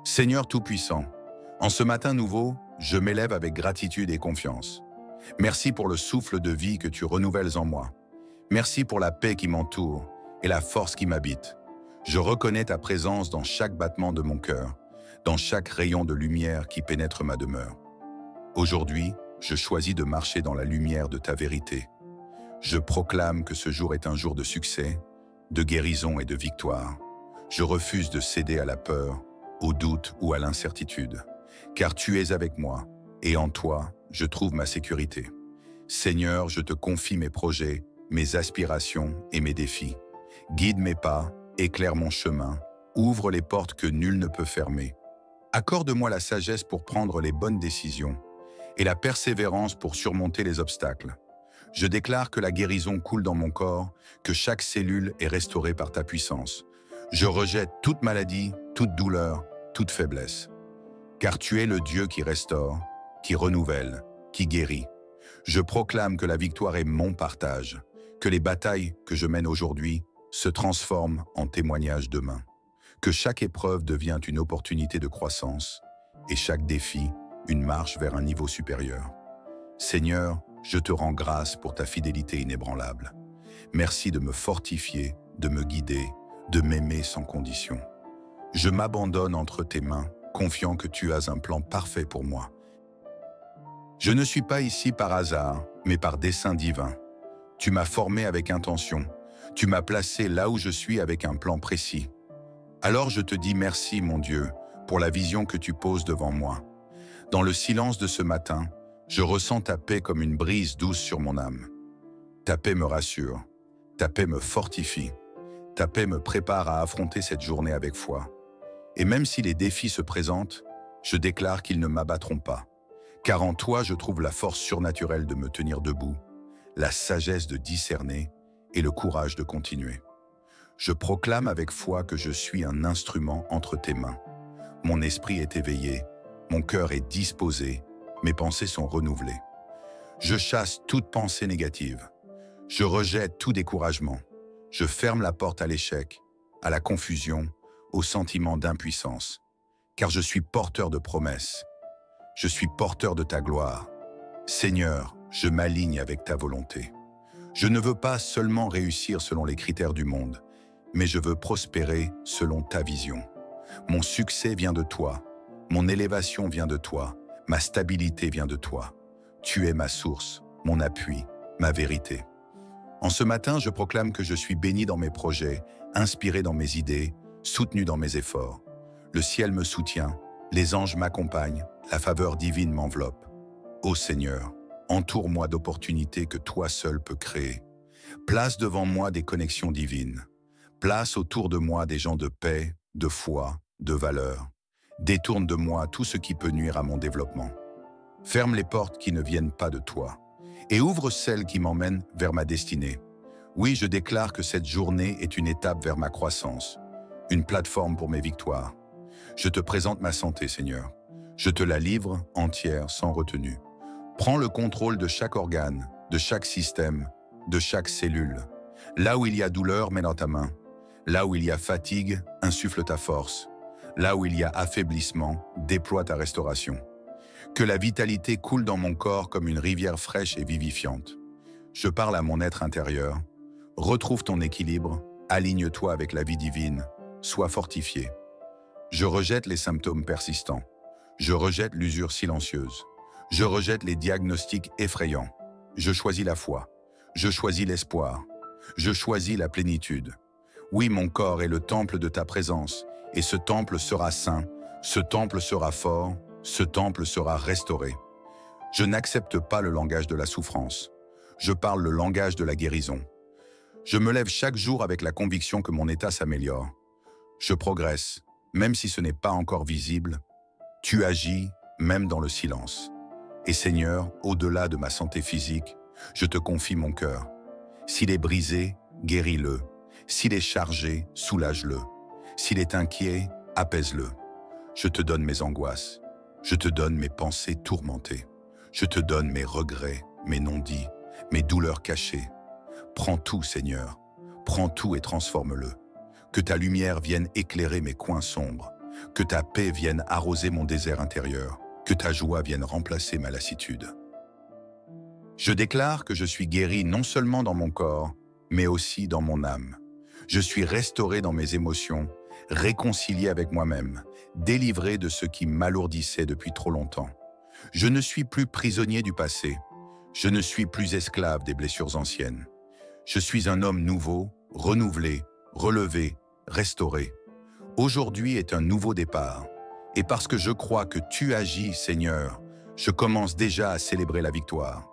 Seigneur Tout-Puissant, en ce matin nouveau, je m'élève avec gratitude et confiance. Merci pour le souffle de vie que tu renouvelles en moi. Merci pour la paix qui m'entoure et la force qui m'habite. Je reconnais ta présence dans chaque battement de mon cœur, dans chaque rayon de lumière qui pénètre ma demeure. Aujourd'hui, je choisis de marcher dans la lumière de ta vérité. Je proclame que ce jour est un jour de succès, de guérison et de victoire. Je refuse de céder à la peur, au doute ou à l'incertitude, car tu es avec moi, et en toi, je trouve ma sécurité. Seigneur, je te confie mes projets, mes aspirations et mes défis. Guide mes pas, éclaire mon chemin, ouvre les portes que nul ne peut fermer. Accorde-moi la sagesse pour prendre les bonnes décisions et la persévérance pour surmonter les obstacles. Je déclare que la guérison coule dans mon corps, que chaque cellule est restaurée par ta puissance. Je rejette toute maladie, toute douleur, toute faiblesse. Car tu es le Dieu qui restaure, qui renouvelle, qui guérit. Je proclame que la victoire est mon partage, que les batailles que je mène aujourd'hui se transforment en témoignages demain, que chaque épreuve devient une opportunité de croissance et chaque défi une marche vers un niveau supérieur. Seigneur, je te rends grâce pour ta fidélité inébranlable. Merci de me fortifier, de me guider, de m'aimer sans condition. Je m'abandonne entre tes mains, confiant que tu as un plan parfait pour moi. Je ne suis pas ici par hasard, mais par dessein divin. Tu m'as formé avec intention. Tu m'as placé là où je suis avec un plan précis. Alors je te dis merci, mon Dieu, pour la vision que tu poses devant moi. Dans le silence de ce matin, je ressens ta paix comme une brise douce sur mon âme. Ta paix me rassure, ta paix me fortifie, ta paix me prépare à affronter cette journée avec foi. Et même si les défis se présentent, je déclare qu'ils ne m'abattront pas. Car en toi, je trouve la force surnaturelle de me tenir debout, la sagesse de discerner et le courage de continuer. Je proclame avec foi que je suis un instrument entre tes mains. Mon esprit est éveillé, mon cœur est disposé, mes pensées sont renouvelées. Je chasse toute pensée négative. Je rejette tout découragement. Je ferme la porte à l'échec, à la confusion, au sentiment d'impuissance. Car je suis porteur de promesses. Je suis porteur de ta gloire. Seigneur, je m'aligne avec ta volonté. Je ne veux pas seulement réussir selon les critères du monde, mais je veux prospérer selon ta vision. Mon succès vient de toi. Mon élévation vient de toi, ma stabilité vient de toi. Tu es ma source, mon appui, ma vérité. En ce matin, je proclame que je suis béni dans mes projets, inspiré dans mes idées, soutenu dans mes efforts. Le ciel me soutient, les anges m'accompagnent, la faveur divine m'enveloppe. Ô Seigneur, entoure-moi d'opportunités que toi seul peux créer. Place devant moi des connexions divines. Place autour de moi des gens de paix, de foi, de valeur. Détourne de moi tout ce qui peut nuire à mon développement. Ferme les portes qui ne viennent pas de toi et ouvre celles qui m'emmènent vers ma destinée. Oui, je déclare que cette journée est une étape vers ma croissance, une plateforme pour mes victoires. Je te présente ma santé, Seigneur. Je te la livre entière, sans retenue. Prends le contrôle de chaque organe, de chaque système, de chaque cellule. Là où il y a douleur, mets dans ta main. Là où il y a fatigue, insuffle ta force. Là où il y a affaiblissement, déploie ta restauration. Que la vitalité coule dans mon corps comme une rivière fraîche et vivifiante. Je parle à mon être intérieur. Retrouve ton équilibre, aligne-toi avec la vie divine, sois fortifié. Je rejette les symptômes persistants. Je rejette l'usure silencieuse. Je rejette les diagnostics effrayants. Je choisis la foi. Je choisis l'espoir. Je choisis la plénitude. Oui, mon corps est le temple de ta présence. Et ce temple sera saint, ce temple sera fort, ce temple sera restauré. Je n'accepte pas le langage de la souffrance. Je parle le langage de la guérison. Je me lève chaque jour avec la conviction que mon état s'améliore. Je progresse, même si ce n'est pas encore visible. Tu agis, même dans le silence. Et Seigneur, au-delà de ma santé physique, je te confie mon cœur. S'il est brisé, guéris-le. S'il est chargé, soulage-le. S'il est inquiet, apaise-le. Je te donne mes angoisses. Je te donne mes pensées tourmentées. Je te donne mes regrets, mes non-dits, mes douleurs cachées. Prends tout, Seigneur. Prends tout et transforme-le. Que ta lumière vienne éclairer mes coins sombres. Que ta paix vienne arroser mon désert intérieur, que ta joie vienne remplacer ma lassitude. Je déclare que je suis guéri non seulement dans mon corps, mais aussi dans mon âme. Je suis restauré dans mes émotions, réconcilié avec moi-même, délivré de ce qui m'alourdissait depuis trop longtemps. Je ne suis plus prisonnier du passé. Je ne suis plus esclave des blessures anciennes. Je suis un homme nouveau, renouvelé, relevé, restauré. Aujourd'hui est un nouveau départ. Et parce que je crois que tu agis, Seigneur, je commence déjà à célébrer la victoire.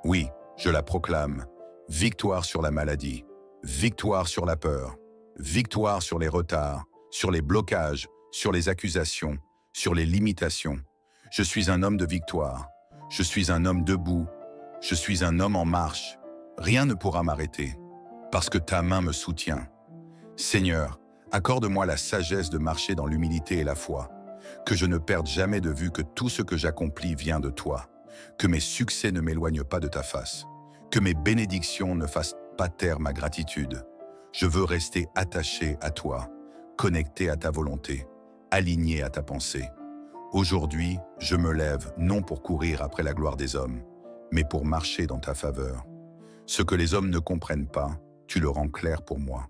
Oui, je la proclame. Victoire sur la maladie, victoire sur la peur, victoire sur les retards, sur les blocages, sur les accusations, sur les limitations. Je suis un homme de victoire. Je suis un homme debout. Je suis un homme en marche. Rien ne pourra m'arrêter, parce que ta main me soutient. Seigneur, accorde-moi la sagesse de marcher dans l'humilité et la foi, que je ne perde jamais de vue que tout ce que j'accomplis vient de toi, que mes succès ne m'éloignent pas de ta face, que mes bénédictions ne fassent pas taire ma gratitude. Je veux rester attaché à toi, connecté à ta volonté, aligné à ta pensée. Aujourd'hui, je me lève non pour courir après la gloire des hommes, mais pour marcher dans ta faveur. Ce que les hommes ne comprennent pas, tu le rends clair pour moi.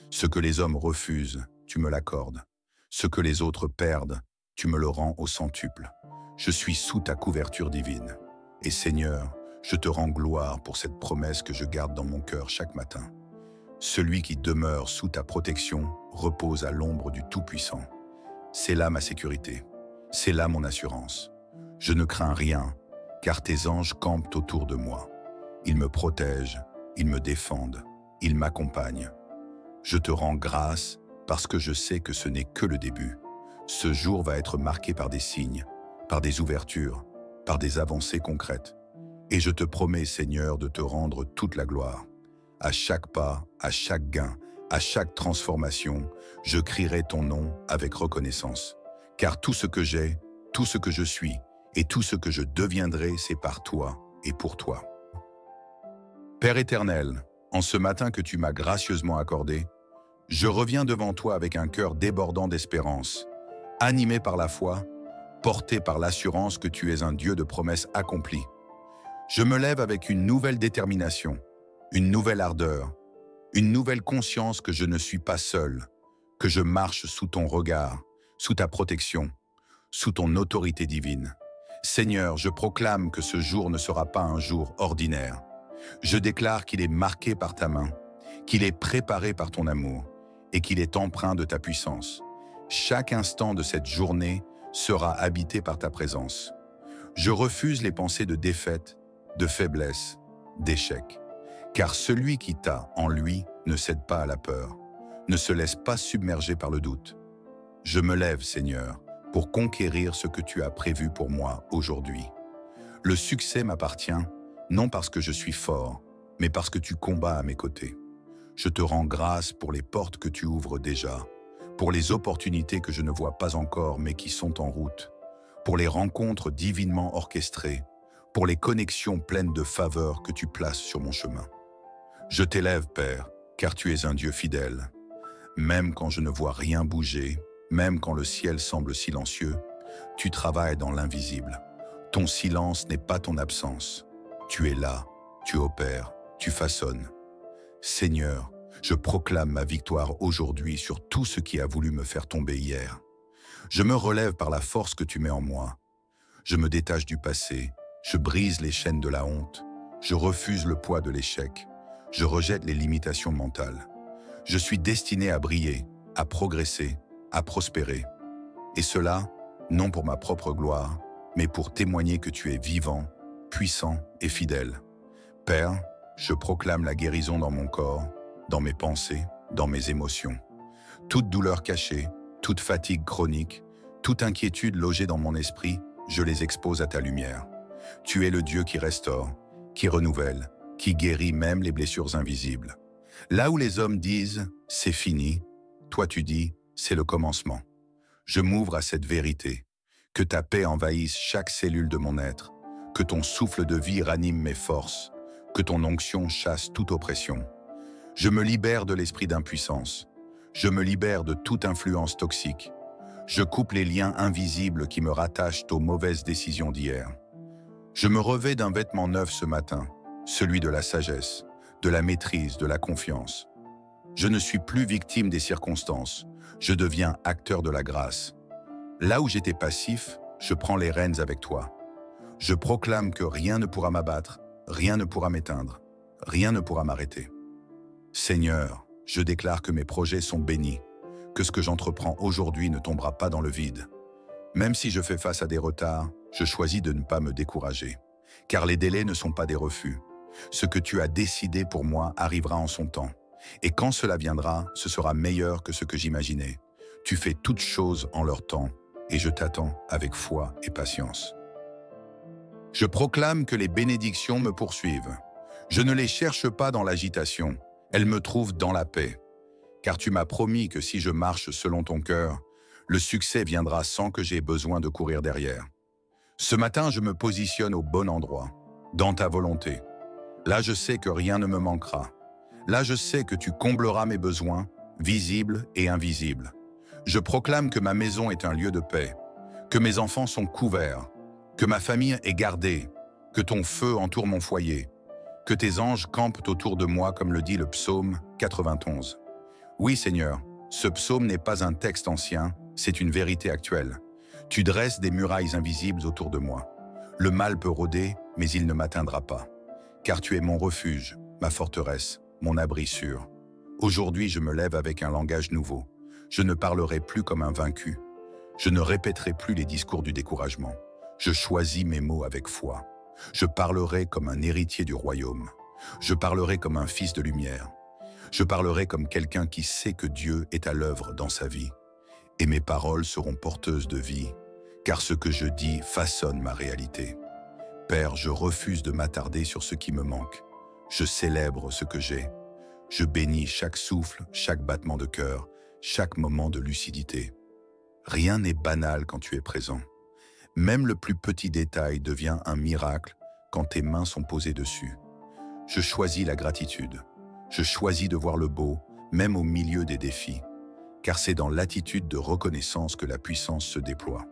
Ce que les hommes refusent, tu me l'accordes. Ce que les autres perdent, tu me le rends au centuple. Je suis sous ta couverture divine. Et Seigneur, je te rends gloire pour cette promesse que je garde dans mon cœur chaque matin. Celui qui demeure sous ta protection repose à l'ombre du Tout-Puissant. C'est là ma sécurité. C'est là mon assurance. Je ne crains rien, car tes anges campent autour de moi. Ils me protègent, ils me défendent, ils m'accompagnent. Je te rends grâce parce que je sais que ce n'est que le début. Ce jour va être marqué par des signes, par des ouvertures, par des avancées concrètes. Et je te promets, Seigneur, de te rendre toute la gloire. À chaque pas, à chaque gain, à chaque transformation, je crierai ton nom avec reconnaissance. Car tout ce que j'ai, tout ce que je suis et tout ce que je deviendrai, c'est par toi et pour toi. Père éternel, en ce matin que tu m'as gracieusement accordé, je reviens devant toi avec un cœur débordant d'espérance, animé par la foi, porté par l'assurance que tu es un Dieu de promesses accomplies. Je me lève avec une nouvelle détermination, une nouvelle ardeur, une nouvelle conscience que je ne suis pas seul, que je marche sous ton regard, sous ta protection, sous ton autorité divine. Seigneur, je proclame que ce jour ne sera pas un jour ordinaire. Je déclare qu'il est marqué par ta main, qu'il est préparé par ton amour et qu'il est empreint de ta puissance. Chaque instant de cette journée sera habité par ta présence. Je refuse les pensées de défaite, de faiblesse, d'échec. Car celui qui t'a en lui ne cède pas à la peur, ne se laisse pas submerger par le doute. Je me lève, Seigneur, pour conquérir ce que tu as prévu pour moi aujourd'hui. Le succès m'appartient, non parce que je suis fort, mais parce que tu combats à mes côtés. Je te rends grâce pour les portes que tu ouvres déjà, pour les opportunités que je ne vois pas encore mais qui sont en route, pour les rencontres divinement orchestrées, pour les connexions pleines de faveur que tu places sur mon chemin. Je t'élève, Père, car tu es un Dieu fidèle. Même quand je ne vois rien bouger, même quand le ciel semble silencieux, tu travailles dans l'invisible. Ton silence n'est pas ton absence. Tu es là, tu opères, tu façonnes. Seigneur, je proclame ma victoire aujourd'hui sur tout ce qui a voulu me faire tomber hier. Je me relève par la force que tu mets en moi. Je me détache du passé, je brise les chaînes de la honte, je refuse le poids de l'échec, je rejette les limitations mentales. Je suis destiné à briller, à progresser, à prospérer. Et cela, non pour ma propre gloire, mais pour témoigner que tu es vivant, puissant et fidèle. Père, je proclame la guérison dans mon corps, dans mes pensées, dans mes émotions. Toute douleur cachée, toute fatigue chronique, toute inquiétude logée dans mon esprit, je les expose à ta lumière. Tu es le Dieu qui restaure, qui renouvelle, qui guérit même les blessures invisibles. Là où les hommes disent « c'est fini », toi tu dis « c'est le commencement ». Je m'ouvre à cette vérité, que ta paix envahisse chaque cellule de mon être, que ton souffle de vie ranime mes forces, que ton onction chasse toute oppression. Je me libère de l'esprit d'impuissance, je me libère de toute influence toxique. Je coupe les liens invisibles qui me rattachent aux mauvaises décisions d'hier. Je me revêts d'un vêtement neuf ce matin, celui de la sagesse, de la maîtrise, de la confiance. Je ne suis plus victime des circonstances, je deviens acteur de la grâce. Là où j'étais passif, je prends les rênes avec toi. Je proclame que rien ne pourra m'abattre, rien ne pourra m'éteindre, rien ne pourra m'arrêter. Seigneur, je déclare que mes projets sont bénis, que ce que j'entreprends aujourd'hui ne tombera pas dans le vide. Même si je fais face à des retards, je choisis de ne pas me décourager, car les délais ne sont pas des refus. Ce que tu as décidé pour moi arrivera en son temps, et quand cela viendra, ce sera meilleur que ce que j'imaginais. Tu fais toutes choses en leur temps, et je t'attends avec foi et patience. Je proclame que les bénédictions me poursuivent. Je ne les cherche pas dans l'agitation, elles me trouvent dans la paix. Car tu m'as promis que si je marche selon ton cœur, le succès viendra sans que j'aie besoin de courir derrière. Ce matin, je me positionne au bon endroit, dans ta volonté. Là, je sais que rien ne me manquera. Là, je sais que tu combleras mes besoins, visibles et invisibles. Je proclame que ma maison est un lieu de paix, que mes enfants sont couverts, que ma famille est gardée, que ton feu entoure mon foyer, que tes anges campent autour de moi comme le dit le psaume 91. Oui Seigneur, ce psaume n'est pas un texte ancien, c'est une vérité actuelle. Tu dresses des murailles invisibles autour de moi. Le mal peut rôder, mais il ne m'atteindra pas. Car tu es mon refuge, ma forteresse, mon abri sûr. Aujourd'hui, je me lève avec un langage nouveau. Je ne parlerai plus comme un vaincu. Je ne répéterai plus les discours du découragement. Je choisis mes mots avec foi. Je parlerai comme un héritier du royaume. Je parlerai comme un fils de lumière. Je parlerai comme quelqu'un qui sait que Dieu est à l'œuvre dans sa vie. Et mes paroles seront porteuses de vie, car ce que je dis façonne ma réalité. Père, je refuse de m'attarder sur ce qui me manque. Je célèbre ce que j'ai. Je bénis chaque souffle, chaque battement de cœur, chaque moment de lucidité. Rien n'est banal quand tu es présent. Même le plus petit détail devient un miracle quand tes mains sont posées dessus. Je choisis la gratitude. Je choisis de voir le beau, même au milieu des défis, car c'est dans l'attitude de reconnaissance que la puissance se déploie.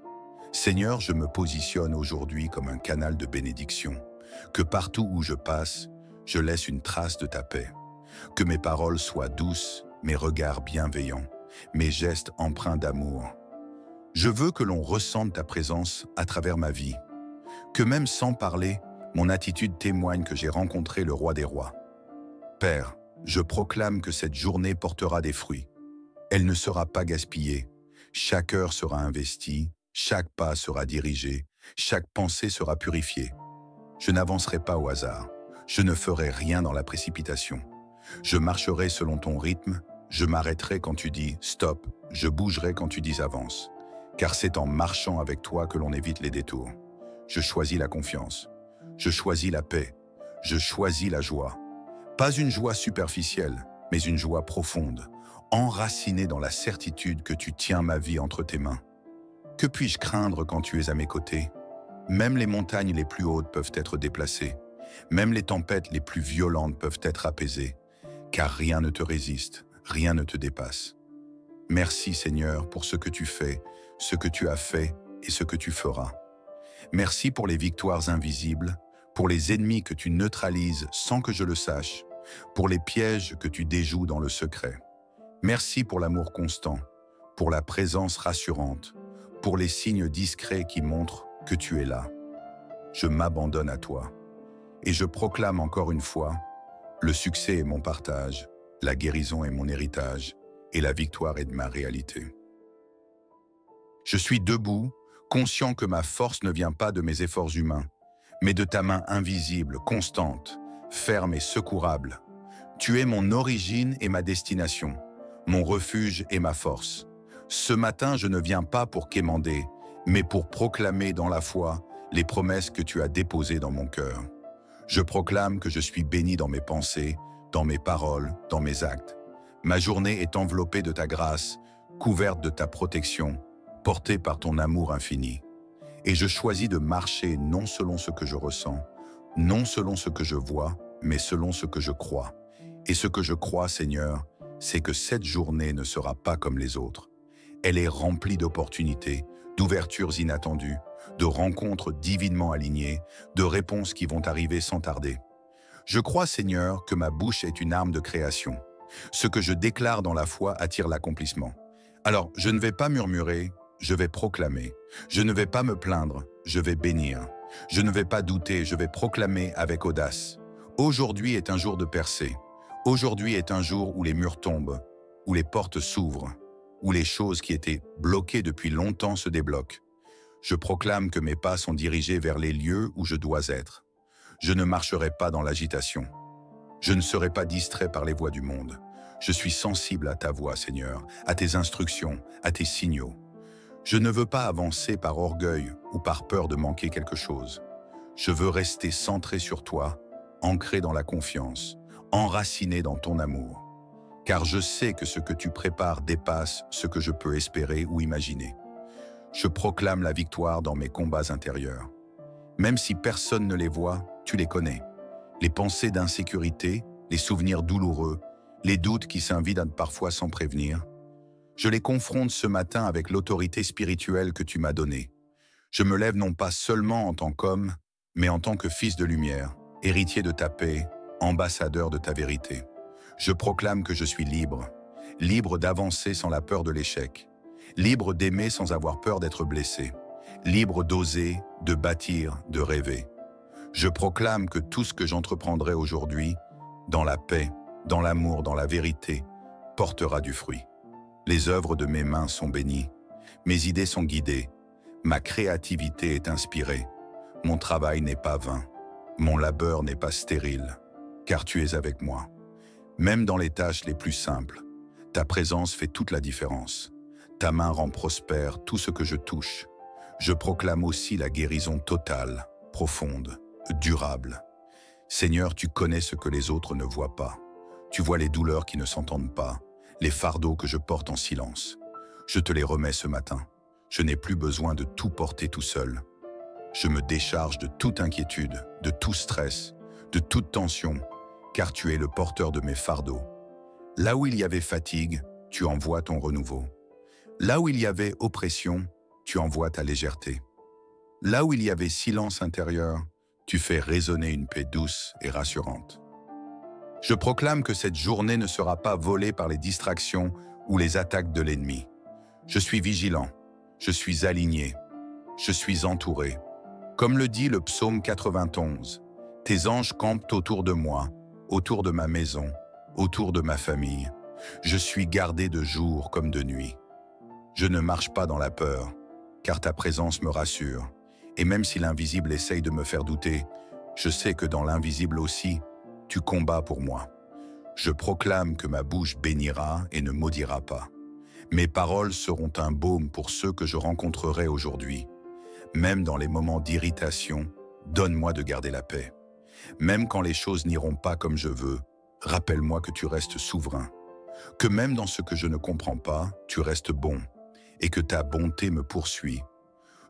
Seigneur, je me positionne aujourd'hui comme un canal de bénédiction, que partout où je passe, je laisse une trace de ta paix, que mes paroles soient douces, mes regards bienveillants, mes gestes empreints d'amour. Je veux que l'on ressente ta présence à travers ma vie, que même sans parler, mon attitude témoigne que j'ai rencontré le roi des rois. Père, je proclame que cette journée portera des fruits. Elle ne sera pas gaspillée. Chaque heure sera investie, chaque pas sera dirigé, chaque pensée sera purifiée. Je n'avancerai pas au hasard. Je ne ferai rien dans la précipitation. Je marcherai selon ton rythme. Je m'arrêterai quand tu dis « stop ». Je bougerai quand tu dis « avance ». Car c'est en marchant avec toi que l'on évite les détours. Je choisis la confiance. Je choisis la paix. Je choisis la joie. Pas une joie superficielle, mais une joie profonde, enracinée dans la certitude que tu tiens ma vie entre tes mains. Que puis-je craindre quand tu es à mes côtés? Même les montagnes les plus hautes peuvent être déplacées. Même les tempêtes les plus violentes peuvent être apaisées. Car rien ne te résiste, rien ne te dépasse. Merci Seigneur pour ce que tu fais, ce que tu as fait et ce que tu feras. Merci pour les victoires invisibles, pour les ennemis que tu neutralises sans que je le sache, pour les pièges que tu déjoues dans le secret. Merci pour l'amour constant, pour la présence rassurante, pour les signes discrets qui montrent que tu es là. Je m'abandonne à toi. Et je proclame encore une fois, le succès est mon partage, la guérison est mon héritage, et la victoire est de ma réalité. Je suis debout, conscient que ma force ne vient pas de mes efforts humains, mais de ta main invisible, constante, ferme et secourable. Tu es mon origine et ma destination, mon refuge et ma force. Ce matin, je ne viens pas pour quémander, mais pour proclamer dans la foi les promesses que tu as déposées dans mon cœur. Je proclame que je suis béni dans mes pensées, dans mes paroles, dans mes actes. Ma journée est enveloppée de ta grâce, couverte de ta protection, portée par ton amour infini. Et je choisis de marcher non selon ce que je ressens, non selon ce que je vois, mais selon ce que je crois. Et ce que je crois, Seigneur, c'est que cette journée ne sera pas comme les autres. Elle est remplie d'opportunités, d'ouvertures inattendues, de rencontres divinement alignées, de réponses qui vont arriver sans tarder. Je crois, Seigneur, que ma bouche est une arme de création. Ce que je déclare dans la foi attire l'accomplissement. Alors, je ne vais pas murmurer, je vais proclamer. Je ne vais pas me plaindre, je vais bénir. Je ne vais pas douter, je vais proclamer avec audace. Aujourd'hui est un jour de percée. Aujourd'hui est un jour où les murs tombent, où les portes s'ouvrent, où les choses qui étaient bloquées depuis longtemps se débloquent. Je proclame que mes pas sont dirigés vers les lieux où je dois être. Je ne marcherai pas dans l'agitation. Je ne serai pas distrait par les voies du monde. Je suis sensible à ta voix, Seigneur, à tes instructions, à tes signaux. Je ne veux pas avancer par orgueil ou par peur de manquer quelque chose. Je veux rester centré sur toi, ancré dans la confiance, enraciné dans ton amour. Car je sais que ce que tu prépares dépasse ce que je peux espérer ou imaginer. Je proclame la victoire dans mes combats intérieurs. Même si personne ne les voit, tu les connais. Les pensées d'insécurité, les souvenirs douloureux, les doutes qui s'invident parfois sans prévenir. Je les confronte ce matin avec l'autorité spirituelle que tu m'as donnée. Je me lève non pas seulement en tant qu'homme, mais en tant que fils de lumière, héritier de ta paix, ambassadeur de ta vérité. Je proclame que je suis libre, libre d'avancer sans la peur de l'échec, libre d'aimer sans avoir peur d'être blessé, libre d'oser, de bâtir, de rêver. Je proclame que tout ce que j'entreprendrai aujourd'hui, dans la paix, dans l'amour, dans la vérité, portera du fruit. Les œuvres de mes mains sont bénies, mes idées sont guidées, ma créativité est inspirée, mon travail n'est pas vain, mon labeur n'est pas stérile, car tu es avec moi. Même dans les tâches les plus simples, ta présence fait toute la différence. Ta main rend prospère tout ce que je touche. Je proclame aussi la guérison totale, profonde, durable. Seigneur, tu connais ce que les autres ne voient pas. Tu vois les douleurs qui ne s'entendent pas, les fardeaux que je porte en silence. Je te les remets ce matin. Je n'ai plus besoin de tout porter tout seul. Je me décharge de toute inquiétude, de tout stress, de toute tension, car tu es le porteur de mes fardeaux. Là où il y avait fatigue, tu envoies ton renouveau. Là où il y avait oppression, tu envoies ta légèreté. Là où il y avait silence intérieur, tu fais résonner une paix douce et rassurante. Je proclame que cette journée ne sera pas volée par les distractions ou les attaques de l'ennemi. Je suis vigilant, je suis aligné, je suis entouré. Comme le dit le psaume 91, « Tes anges campent autour de moi, autour de ma maison, autour de ma famille. Je suis gardé de jour comme de nuit. Je ne marche pas dans la peur, car ta présence me rassure. Et même si l'invisible essaye de me faire douter, je sais que dans l'invisible aussi, tu combats pour moi. Je proclame que ma bouche bénira et ne maudira pas. Mes paroles seront un baume pour ceux que je rencontrerai aujourd'hui. Même dans les moments d'irritation, donne-moi de garder la paix. Même quand les choses n'iront pas comme je veux, rappelle-moi que tu restes souverain. Que même dans ce que je ne comprends pas, tu restes bon et que ta bonté me poursuit.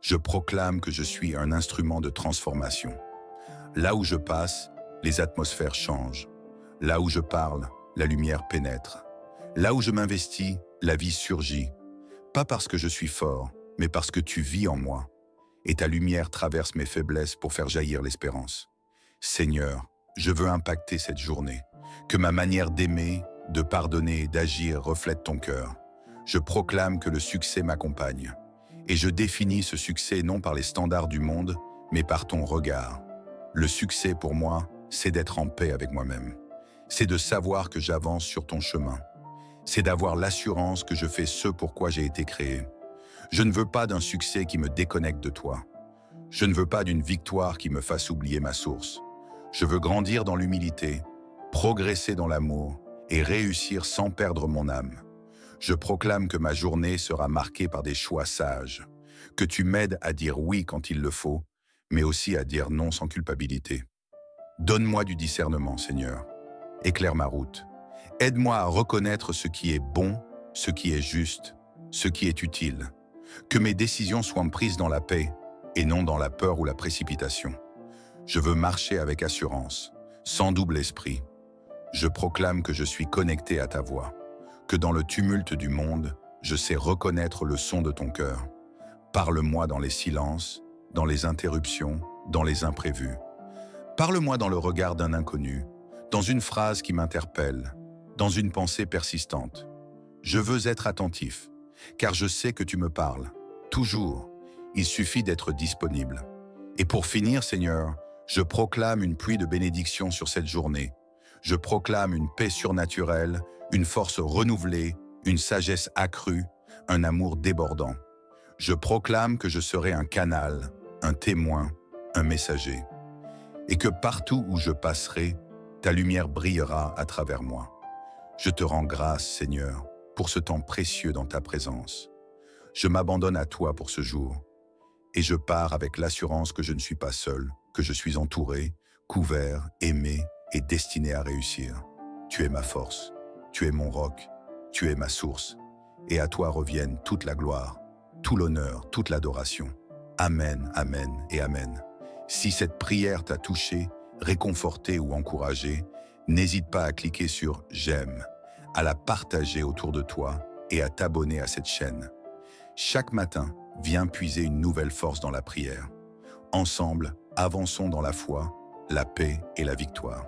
Je proclame que je suis un instrument de transformation. Là où je passe, les atmosphères changent. Là où je parle, la lumière pénètre. Là où je m'investis, la vie surgit. Pas parce que je suis fort, mais parce que tu vis en moi. Et ta lumière traverse mes faiblesses pour faire jaillir l'espérance. Seigneur, je veux impacter cette journée. Que ma manière d'aimer, de pardonner et d'agir reflète ton cœur. Je proclame que le succès m'accompagne. Et je définis ce succès non par les standards du monde, mais par ton regard. Le succès pour moi, c'est d'être en paix avec moi-même. C'est de savoir que j'avance sur ton chemin. C'est d'avoir l'assurance que je fais ce pour quoi j'ai été créé. Je ne veux pas d'un succès qui me déconnecte de toi. Je ne veux pas d'une victoire qui me fasse oublier ma source. Je veux grandir dans l'humilité, progresser dans l'amour et réussir sans perdre mon âme. Je proclame que ma journée sera marquée par des choix sages, que tu m'aides à dire oui quand il le faut, mais aussi à dire non sans culpabilité. Donne-moi du discernement, Seigneur. Éclaire ma route. Aide-moi à reconnaître ce qui est bon, ce qui est juste, ce qui est utile. Que mes décisions soient prises dans la paix et non dans la peur ou la précipitation. Je veux marcher avec assurance, sans double esprit. Je proclame que je suis connecté à ta voix, que dans le tumulte du monde, Je sais reconnaître le son de ton cœur. Parle-moi dans les silences, dans les interruptions, dans les imprévus. Parle-moi dans le regard d'un inconnu, dans une phrase qui m'interpelle, dans une pensée persistante. Je veux être attentif, car je sais que tu me parles. Toujours, il suffit d'être disponible. Et pour finir, Seigneur, je proclame une pluie de bénédictions sur cette journée. Je proclame une paix surnaturelle, une force renouvelée, une sagesse accrue, un amour débordant. Je proclame que je serai un canal, un témoin, un messager. Et que partout où je passerai, ta lumière brillera à travers moi. Je te rends grâce, Seigneur, pour ce temps précieux dans ta présence. Je m'abandonne à toi pour ce jour. Et je pars avec l'assurance que je ne suis pas seul, que je suis entouré, couvert, aimé et destiné à réussir. Tu es ma force, tu es mon roc, tu es ma source. Et à toi reviennent toute la gloire, tout l'honneur, toute l'adoration. Amen, amen et amen. Si cette prière t'a touché, réconforté ou encouragé, n'hésite pas à cliquer sur « J'aime », à la partager autour de toi et à t'abonner à cette chaîne. Chaque matin, viens puiser une nouvelle force dans la prière. Ensemble, avançons dans la foi, la paix et la victoire.